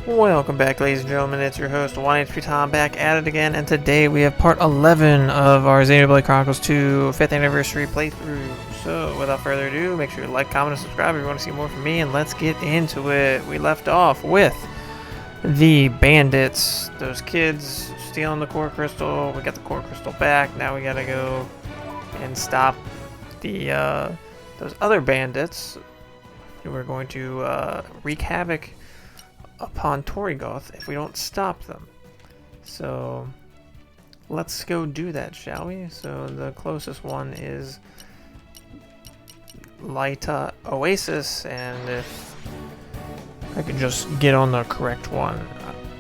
Welcome back, ladies and gentlemen. It's your host, OneHpTom, back at it again, and today we have part 11 of our Xenoblade Chronicles 2 5th Anniversary playthrough. So, without further ado, make sure you like, comment, and subscribe if you want to see more from me, and let's get into it. We left off with the bandits, those kids stealing the core crystal. We got the core crystal back. Now we gotta go and stop the those other bandits who are going to wreak havoc upon Torrigoth if we don't stop them. So let's go do that, shall we? So the closest one is Lita Oasis, and if I could just get on the correct one,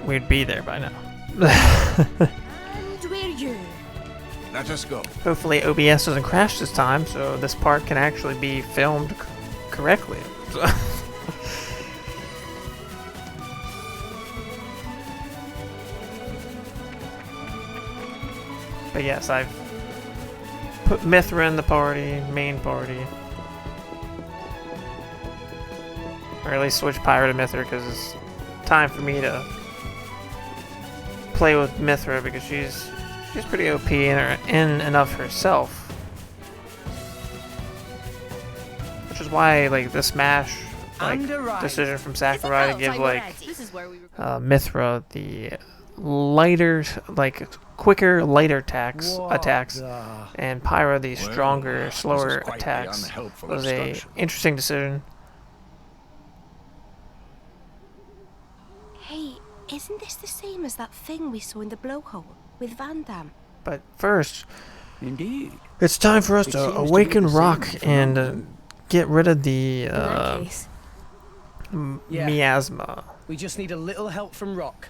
we'd be there by now. And where you? Let us go. Hopefully OBS doesn't crash this time, so this part can actually be filmed correctly. But yes, I've put Mithra in the party, main party. Or at least switch Pyro to Mithra, because it's time for me to play with Mithra, because she's pretty OP in and of herself. Which is why, like, the Smash decision from Sakurai to give, like, Mithra the lighter, like, quicker, lighter attacks, and Pyro the stronger, slower attacks. Was a interesting decision. Hey, isn't this the same as that thing we saw in the blowhole with Van Damme? But first, Indeed. it's time for us to awaken Rock and get rid of the In that case, miasma. we just need a little help from Rock.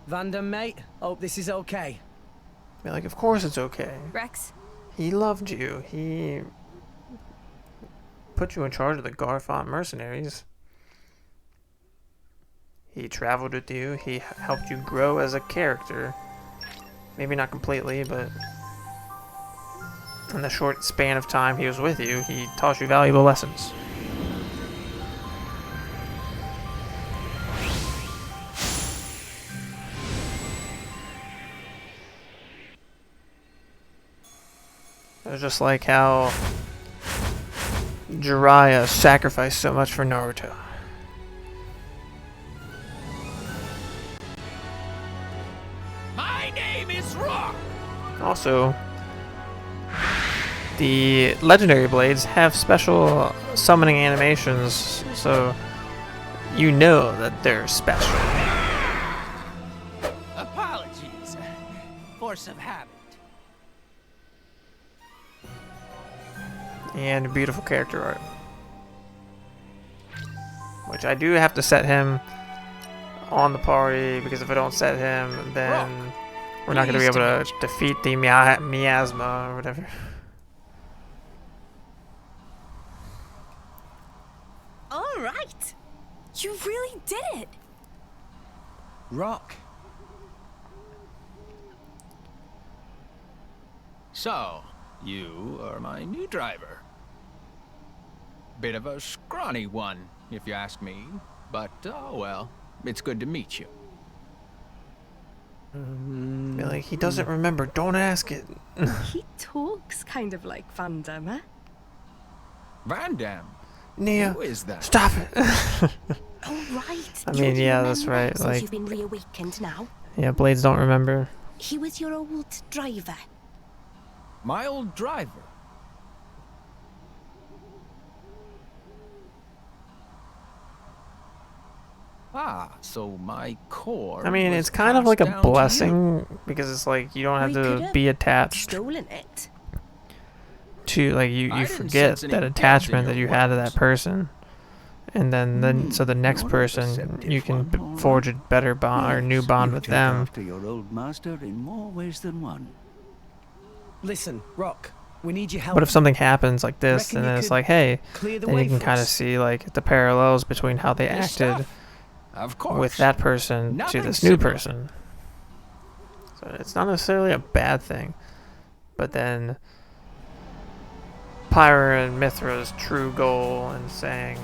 Vandam, mate, hope this is okay. Be like, of course it's okay. Rex? He loved you. He put you in charge of the Garfont mercenaries. He traveled with you. He helped you grow as a character. Maybe not completely, but in the short span of time he was with you, he taught you valuable lessons. It was just like how Jiraiya sacrificed so much for Naruto. My name is Rock. Also, the legendary blades have special summoning animations, so you know that they're special. Apologies. Force of habit. And beautiful character art. Which I do have to set him on the party, because if I don't set him, then we're not going to be able to defeat the miasma or whatever. All right. You really did it. Rock. So, you are my new driver. Bit of a scrawny one, if you ask me. But, oh well, it's good to meet you. Be like, he doesn't remember, don't ask it. He talks kind of like Van Damme, huh? Van Damme? Nia, Who is that? stop it. Oh, right. I You mean, yeah, that's remember right. Since Like, you've been reawakened now. yeah, blades don't remember. He was your old driver. My old driver. Ah, so my core. I mean, was it's kind of like a passed down to you. blessing, because it's like you don't have We could to have be attached Stolen it. to, like, you I didn't forget sense any that guilt in attachment your that you had to that words. person, and then so the next you're a person perceptive you can one, all forge a right. better bond or new bond you with took them. after your old master in more ways than one. Listen, Rock, we need your help. What if something happens like this, Reckon and you then it's could like, hey, clear the then way you can for kind of us? see like the parallels between how they Good acted stuff. Of course. with that person to Nothing this new similar. person. So it's not necessarily a bad thing, but then Pyra and Mithra's true goal and saying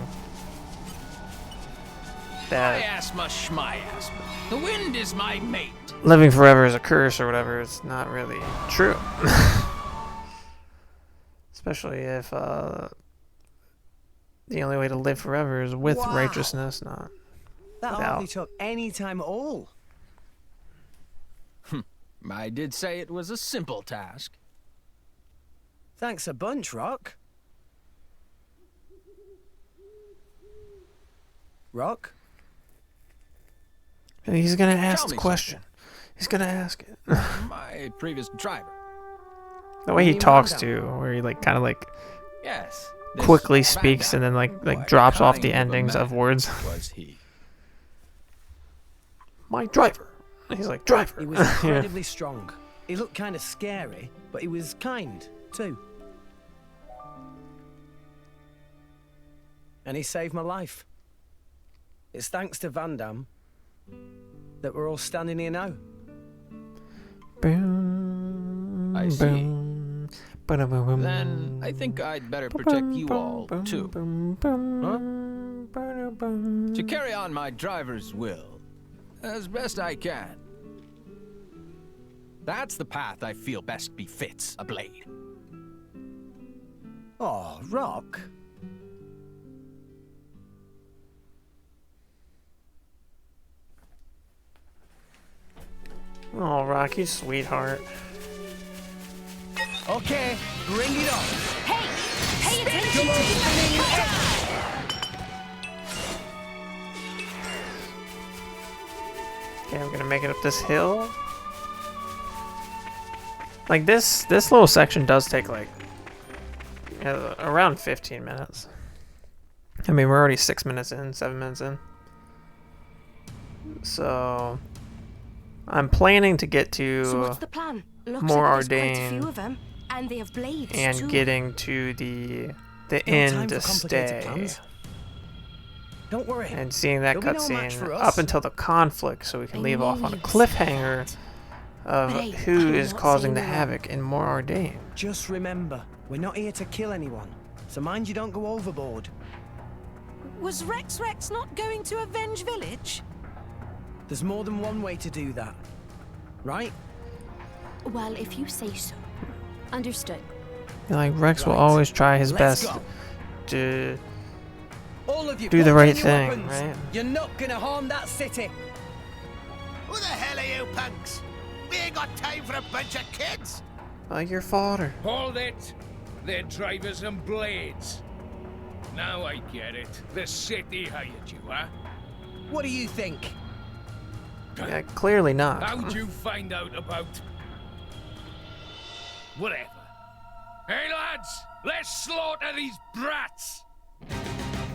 that Miasma schmiasma. The wind is my mate. living forever is a curse or whatever. It's not really true. Especially if the only way to live forever is with Wow. righteousness, not That without. hardly took any time at all. I did say it was a simple task. Thanks a bunch, Rock. Rock? And he's gonna ask Tell the me question. He's gonna ask it. My previous driver. The way he You mean talks Wanda? to, where he like kind of like Yes. this quickly Van speaks and Damme. then like What drops off kind the of a endings of man words. Was he? My driver. And he's like driver. He was Yeah. incredibly strong. He looked kind of scary, but he was kind, too. And he saved my life. It's thanks to Van Damme that we're all standing here now. Boom, I see. boom, ba-da-ba-boom, Then I think I'd better protect you all, too. To carry on my driver's will as best I can. That's the path I feel best befits a blade. Oh, Rock. Oh, Rocky, sweetheart. Okay, bring it on. Hey! Pay attention! Okay, I'm gonna make it up this hill. Like this little section does take like around 15 minutes. I mean, we're already 6 minutes in, 7 minutes in. So I'm planning to get So what's to the plan? Looks more like there's quite a Ardain few of them, and they have blades and too. getting to the No time inn to for complicated stay. plans. Don't worry. And seeing that There'll be no match for cutscene us. up until the conflict, so we can I leave knew off on a you'd say cliffhanger that. of But hey, who I'm is not causing saying the you're wrong. havoc in More Ardain. Just remember, we're not here to kill anyone. So mind you don't go overboard. Was Rex not going to avenge Village? There's more than one way to do that. Right? Well, if you say so. Understood. Like Rex will Right. always try his Let's best go. to All of you, do the put right down your thing, weapons. right? You're not gonna harm that city. Who the hell are you punks? We ain't got time for a bunch of kids. like your father. Hold it! They're drivers and blades. Now I get it. The city hired you, huh? What do you think? Yeah, clearly not. How'd you find out about... Whatever. Hey lads, let's slaughter these brats!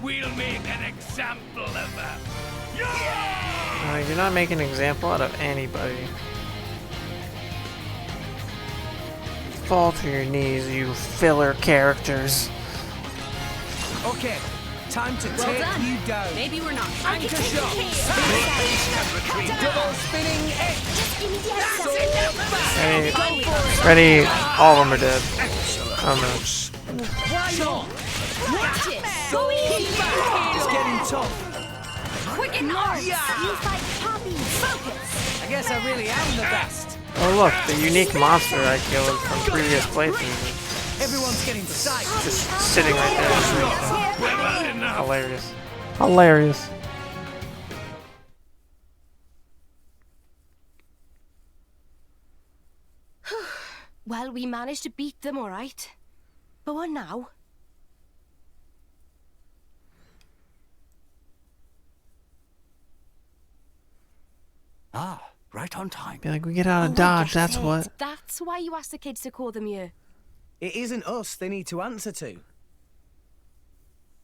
We'll make an example of them. Yeah! You're not making an example out of anybody. Fall to your knees, you filler characters. Okay, time to Well take done. you down. Maybe we're not. Anchor shot. Double spinning X. So fast. Ready? Go for it. Ready? All of them are dead. Oh no. Why not? Watch it. So fast. It's getting tough. Quicken arms. You fight poppies. Focus. I guess I really am the best. Oh look, the unique monster I killed from previous playthroughs Everyone's getting psyched. is just sitting right there. Hilarious. Hilarious. Well, we managed to beat them, all right. But what now? Ah, right on time. Be like, we get out Oh, of I Dodge, get that's it. what. That's why you asked the kids to call them here. It isn't us they need to answer to.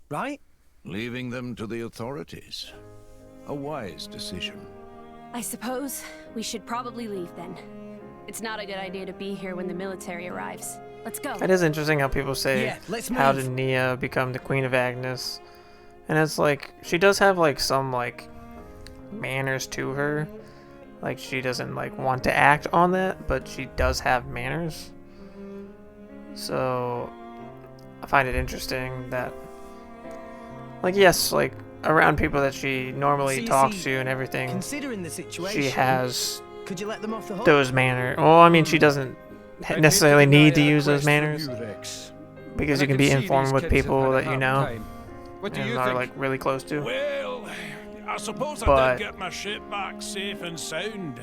Right? Leaving them to the authorities. A wise decision. I suppose we should probably leave then. It's not a good idea to be here when the military arrives. Let's go. It is interesting how people say, Yeah, let's how move. did Nia become the Queen of Agnes? And it's like, she does have like some like manners to her. Like she doesn't like want to act on that, but she does have manners. So I find it interesting that, like, yes, like, around people that she normally talks to and everything, Considering the situation, she has could you let them off the hook? those manners. Well, I mean, she doesn't necessarily need to use those manners, because you can be informed with people that you know and are, like, really close to. Well, I suppose I But did get my ship back safe and sound.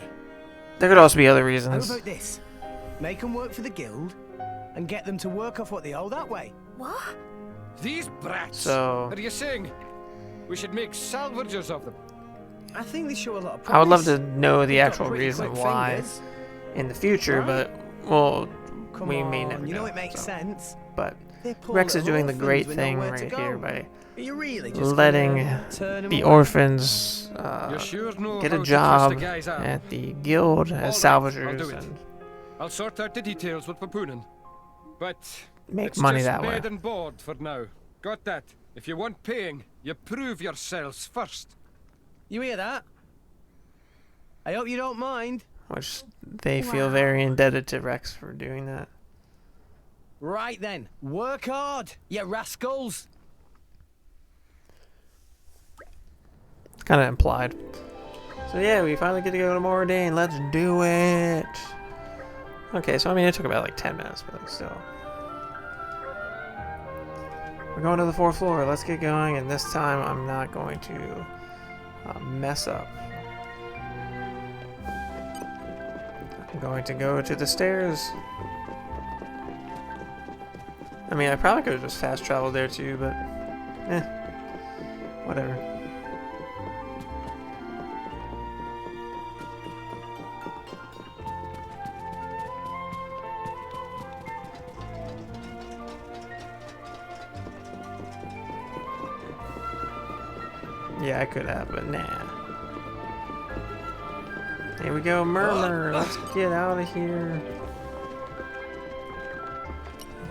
there could also be other How reasons. about this? Make them work for the guild, and get them to work off what they owe that way. What? These brats! So What are you saying? We should make salvagers of them. I think they show a lot of promise. I would love to know the They've got actual pretty reason quick why fingers. in the future, Right? but, well, Come we on, may never you know know, it makes so. sense. But They're poor Rex is little doing the orphans great with thing nowhere to right go. here by Are you really just letting gonna turn 'em the away? orphans You sure know get how a to job twist a guy's arm. at the guild as All right, I'll salvagers do it. and I'll sort out the details with Papunen. But make it's money just that way. bed and board for now. Got that? If you want paying, you prove yourselves first. You hear that? I hope you don't mind. Which they feel very indebted to Rex for doing that. Right then, work hard, you rascals. It's kind of implied. So yeah, we finally get to go to Mordane. Let's do it. Okay, so I mean it took about like 10 minutes, but like still. We're going to the 4th floor. Let's get going, and this time I'm not going to mess up. I'm going to go to the stairs. I mean, I probably could have just fast traveled there too, but whatever. Yeah, I could have, but nah. Here we go, Murmur. Let's get out of here.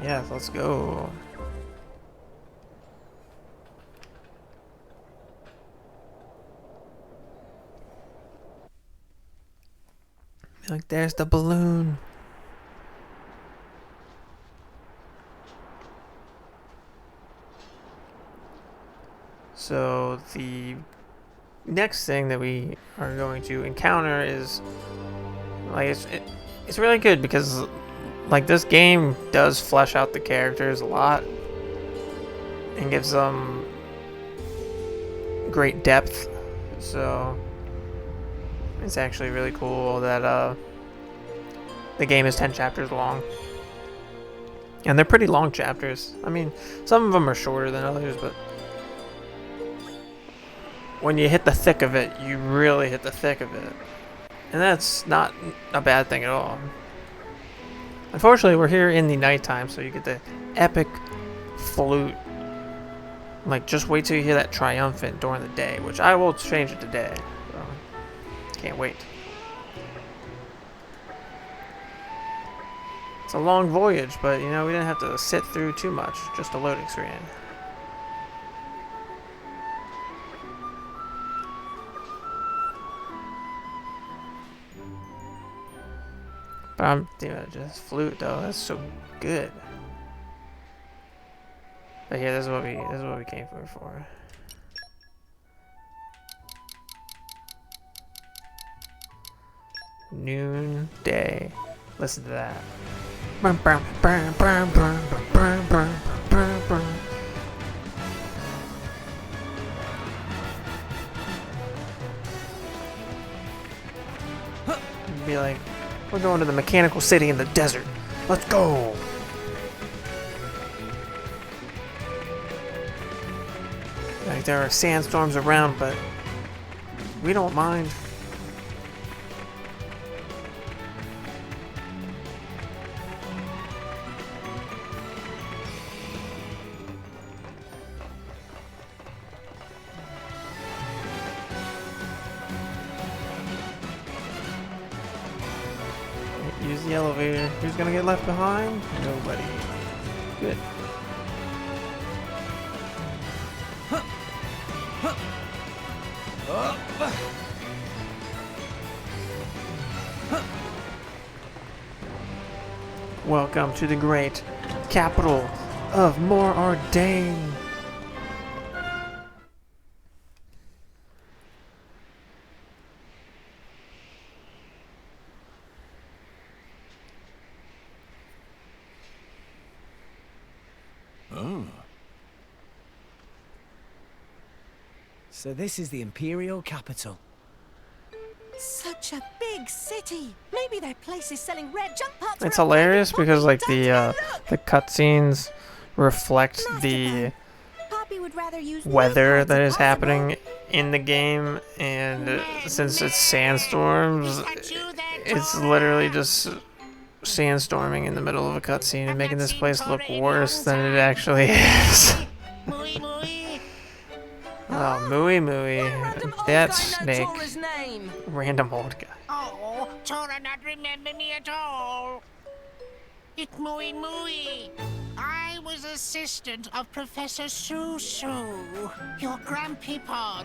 Yeah, let's go. Like, there's the balloon. So the next thing that we are going to encounter is, like, it's really good because, like, this game does flesh out the characters a lot and gives them great depth. So it's actually really cool that the game is 10 chapters long. And they're pretty long chapters. I mean, some of them are shorter than others, but when you hit the thick of it, you really hit the thick of it. And that's not a bad thing at all. Unfortunately, we're here in the nighttime, so you get the epic flute. Like, just wait till you hear that triumphant during the day, which I will change it to day. So, can't wait. It's a long voyage, but, you know, we didn't have to sit through too much. Just a loading screen. But I'm, you know, just flute though. That's so good. But yeah, this is what we came for. Noonday. Listen to that. Be like, we're going to the mechanical city in the desert. Let's go. Like, there are sandstorms around, but we don't mind. Use the elevator. Who's gonna get left behind? Nobody. Good. Welcome to the great capital of more Ardain. Oh. So this is the Imperial capital. Such a big city. Maybe their place is selling red junk parts. It's for a hilarious private because like poppy. the cutscenes reflect the Poppy would rather use new weather parts that if is possible. happening in the game, and since it's sandstorms, it's literally just sandstorming in the middle of a cutscene and making this place look worse than it actually is. Mooey, mooey. Oh, Mooey Mooey, that snake, Name. random old guy. Oh, Tora not remember me at all. It's Mooey Mooey. I was assistant of Professor Susu, your grandpeepon.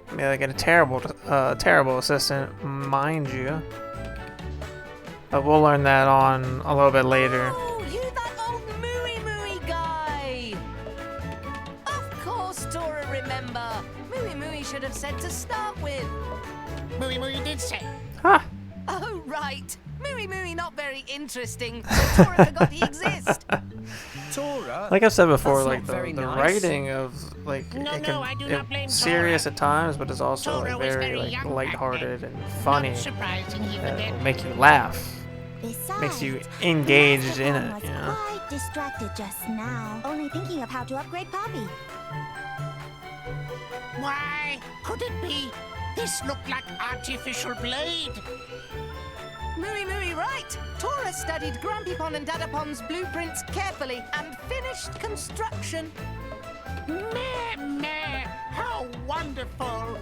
I mean, like a terrible assistant, mind you. But we'll learn that on a little bit later. Oh, you that old Mooey Mooey guy! Of course, Tora remember. Mooey Mooey should have said to start with. Mooey Mooey did say. Ha! Oh, right. Mooey Mooey not very interesting, so Tora forgot he exists. Tora? Like I've said before, That's like not the very nice. writing of like No, it no, I do not blame it's serious Tora. at times, but it's also Tora like was very very like young back lighthearted then. and funny. Not surprising he That forget. will make you laugh, Besides, makes you engaged Master in Tom it. was You know. quite distracted just now, only thinking of how to upgrade Poppy. Why? Could it be? This looked like artificial blade. Mooey Mooey right. Tora studied Grandpepon and Dadapon's blueprints carefully and finished construction. Meh, meh. How wonderful.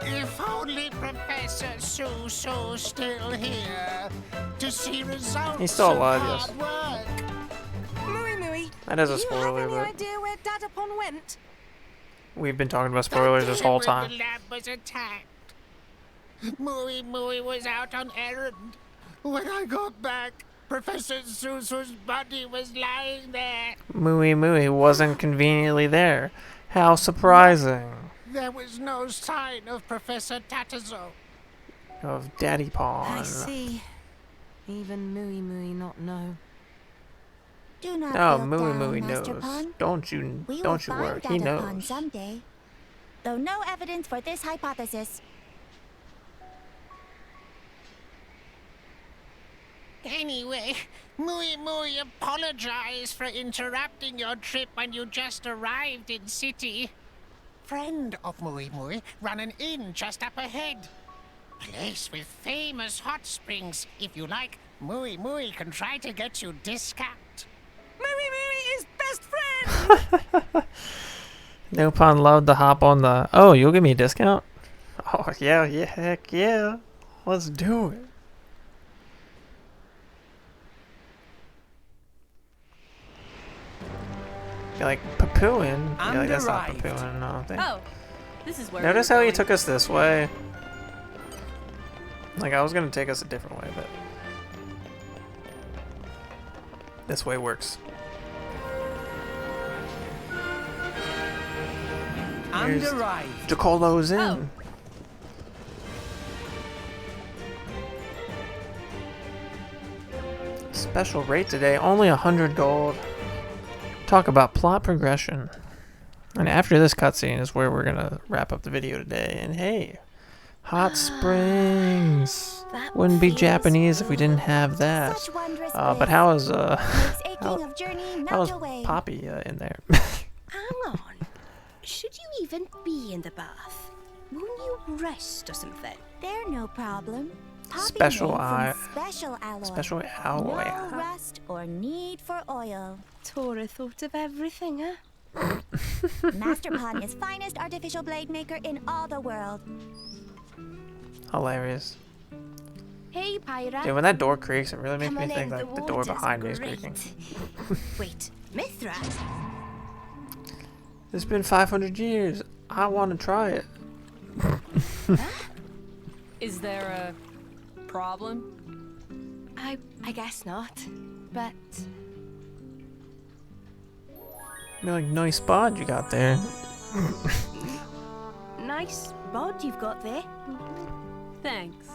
If only Professor Susu's still here to see results He's still of alive, hard yes. work. Mooey Mooey, That is a do you have spoiler, any but idea where Dadapon went? we've been talking about spoilers this whole time. The lab was attacked. Mooey Mooey was out on errand. When I got back, Professor Susu's body was lying there. Mooey Mooey wasn't conveniently there. How surprising. There was no sign of Professor Tatazo. Of Daddy Pawn. I see. Even Mooey Mooey not know. Do not Oh, feel Mooey down, Mooey Master knows. Pon. Don't you We will don't you find worry. He Dadapon knows. someday. Though no evidence for this hypothesis. Anyway, Mooey Mooey apologized for interrupting your trip when you just arrived in city. Friend of Mooey Mooey run an inn just up ahead. Place with famous hot springs. If you like, Mooey Mooey can try to get you discount. Mooey Mooey is best friend! Nopon loved to hop on the. Oh, you'll give me a discount? Oh yeah, heck yeah. Let's do it. You're like Papooin. You're like, that's not arrived. Papooin, no. Oh, this is where. Notice we were how he going. took us this way. Like I was gonna take us a different way, but this way works. And Here's arrived. Jacolo's in. Oh. Special rate today, only 100 gold. Talk about plot progression. And after this cutscene is where we're gonna wrap up the video today. And hey, hot springs. That Wouldn't be feels Japanese if we didn't have that. Such wondrous But bliss. how is Makes aching how, of journey how is melt away. Poppy in there? Hang on. Should you even be in the bath? Won't you rest or something? They're no problem. Poppy Special made from eye- special alloy. Special alloy. No rust or need for oil. Tora thought of everything, huh? Master Pon is finest artificial blade maker in all the world. Hilarious. Hey, Pyra. Dude, when that door creaks, it really makes Come me on think in, like the door water's behind me is great. creaking. Wait, Mithra? It's been 500 years. I want to try it. Is there a problem? I guess not. But Be like, nice bod you got there. nice bod you've got there. Thanks.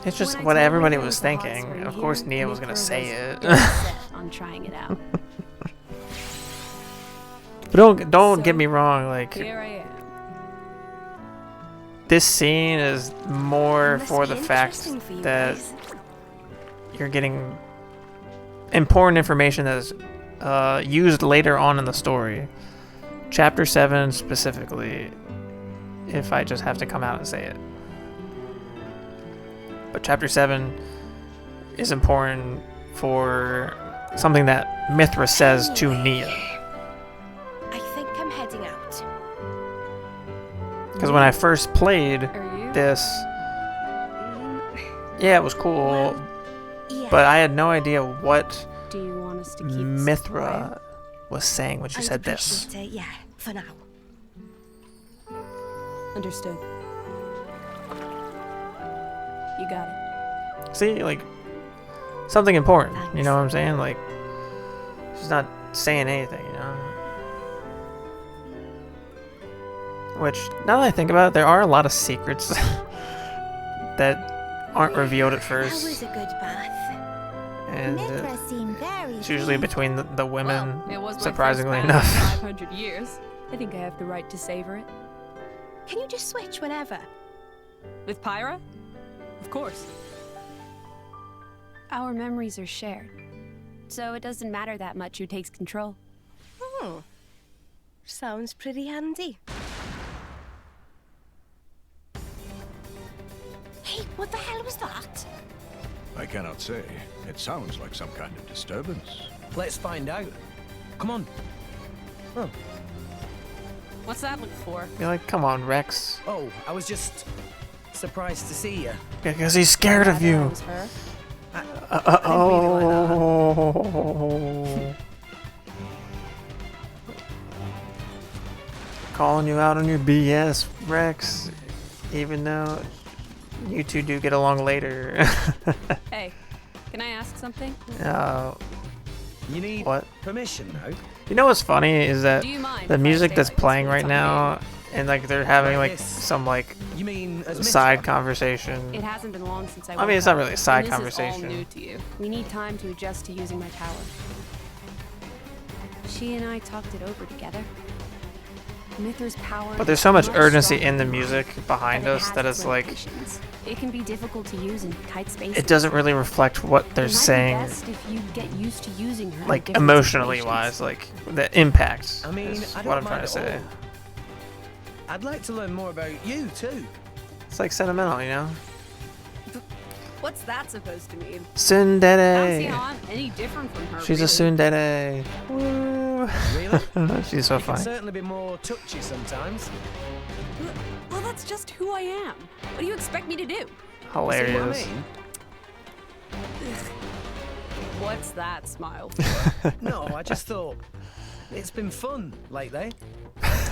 It's just When I what told everybody Rico was the hot thinking. spring Of course, here, Nia was Nick gonna say it. dead set on trying it out. But don't get So, me wrong. Like, Here I am. this scene is more Must for be the fact interesting for you that guys. you're getting important information that is used later on in the story. Chapter 7 specifically, if I just have to come out and say it. But Chapter 7 is important for something that Mithra says to Nia. I think I'm heading out. Because when I first played Are you? this, yeah, it was cool, Yeah. but I had no idea what Do you want us to keep this Mithra was saying when she I'd said this. appreciate it, yeah, for now. quiet? Understood. You got it. See, like, something important, you know what I'm saying? Like, she's not saying anything, you know? Which, now that I think about it, there are a lot of secrets that aren't revealed at That first. was a good bath. And Mithra seemed very it's usually pleased. between the women, Well, it was my surprisingly first bath enough. in 500 years. I think I have the right to savor it. Can you just switch whenever? With Pyra? Of course. Our memories are shared, so it doesn't matter that much who takes control. Hmm. Sounds pretty handy. Hey, what the hell was that? I cannot say. It sounds like some kind of disturbance. Let's find out. Come on. Oh, What's that look for? You're like, come on, Rex. oh, I was just surprised to see you. Because he's scared of you. Was her? Oh. Calling you out on your BS, Rex. Even though you two do get along later. Hey, can I ask something? You need What? permission now. You know what's funny is that Do you mind the if I music stay that's like this playing for the right time now, and like they're having like Yes. some like You mean as side Mithra? conversation. It hasn't been long since I I mean, woke it's not up, really a side and this conversation. is all new to you. We need time to adjust to using my power. She and I talked it over together. Mithra's power. But there's so much is urgency stronger in the than music mine, behind but it us has that its it's like limitations. It can be difficult to use in tight spaces. it doesn't really reflect what they're It might be saying, best if you get used to using her in like different emotionally situations. wise, like the impact. I mean, is I don't what I'm mind trying to at say. all. I'd like to learn more about you too. It's like sentimental, you know. What's that supposed to mean? I don't see Tsundere. how I'm any different from her. She's a really. tsundere. Woo. Really? She's so You can funny. certainly be more touchy sometimes. Well, that's just who I am. What do you expect me to do? See Hilarious. what I mean? What's that smile? No, I just thought it's been fun lately.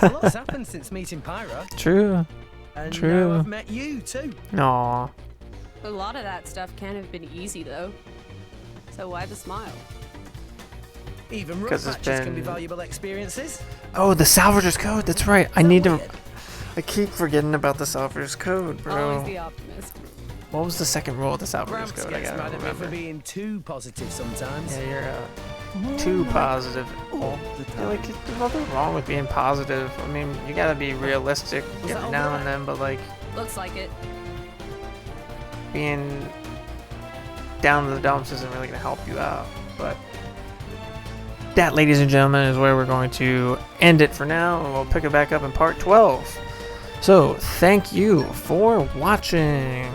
A lot's happened since meeting Pyra, True. and True. now I've met you too. Aw. A lot of that stuff can't have been easy, though. So why the smile? Even rough 'Cause it's patches can be been- valuable experiences. Oh, the Salvager's Code. That's right. I need to. I keep forgetting about the Salvager's Code, bro. Always the optimist. What was the second rule of the Salvager's Gramps Code? I gets gotta mad at me for remember. being too positive sometimes. Yeah, you're too positive. Oh, yeah, like, there's nothing wrong with being positive. I mean, you gotta be realistic Was that every all now right? and then, but like Looks like it. being down in the dumps isn't really gonna help you out. But that, ladies and gentlemen, is where we're going to end it for now, and we'll pick it back up in part 12. So, thank you for watching.